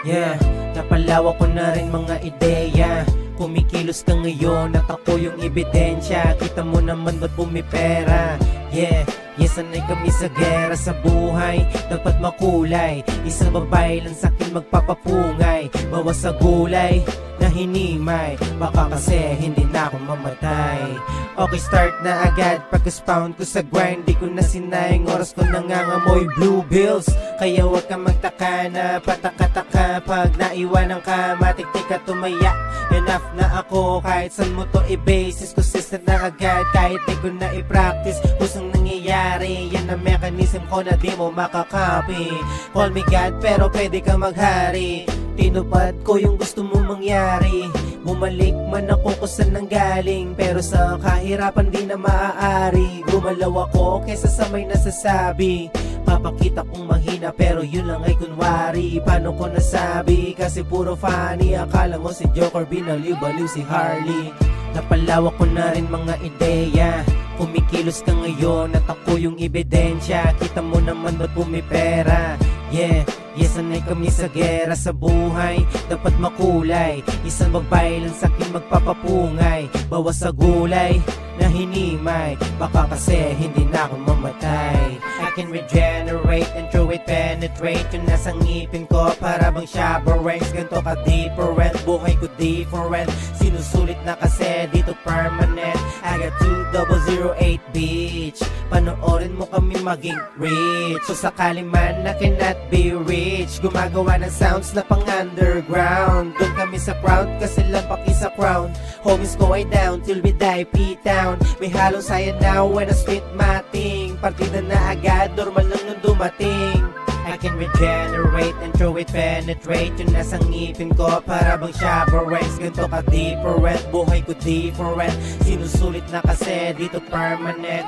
Yeah, napalawak ko na rin mga ideya. Kumikilos ka ngayon at ako yung ebidensya. Kita mo naman ba't pumipera? Yeah, sanay kami sa gera sa buhay. Dapat makulay, isang babae lang sa'kin magpapapungay. Bawas sa gulay na hinimay, baka kasi hindi na ako mamatay. Okay, start na agad, pag-expound ko sa grind. Di ko na sinayang oras ko nangangamoy blue bills. Kaya huwag ka magtaka na pataka-taka pag naiwanan ka, matiktik ka tumaya. Enough na ako, kahit saan mo to i-basis. Consistent na agad, kahit di ko na i-practice. Kusang nangyayari, yan ang mechanism ko na di mo makakapi. Call me God, pero pwede ka maghari. Tinupad ko yung gusto mo mangyari. Bumalik man ako kung saan nanggaling, pero sa kahirapan di na maaari. Gumalaw ako kesa sa may nasasabi. Papakita kong mahina pero yun lang ay kunwari. Paano ko nasabi? Kasi puro funny. Akala mo si Joker, binaliw-baliw si Harley. Napalawak ko na rin mga ideya. Kumikilos ka ngayon at ako yung ebidensya. Kita mo naman ba't pumipera? Yeah, sanay kami sa gera sa buhay. Dapat makulay, isang babae lang sa'kin magpapapungay. Bawas sa gulay na hinimay, baka kasi hindi na ako mamatay. I can regenerate and through it penetrate. Yung nasa ngipin ko para bang Shabba Ranks. Ganto ka different, buhay ko different. Sinusulit na kasi dito permanent. I got 2008 bitch. Panoorin mo kami maging rich. So sakali man na cannot be rich, gumagawa ng sounds na pang underground. Doon kami sa crowd kasi lampak isa crown. Homies ko ay down till we die P-Town. May halong saya now when I spit my thing. Partida na agad, normal lang nung dumating. I can regenerate and through it penetrate. Yung nasa ngipin ko para bang Shabba Ranks. Ganto ka different, buhay ko different. Sinusulit na kasi dito permanent.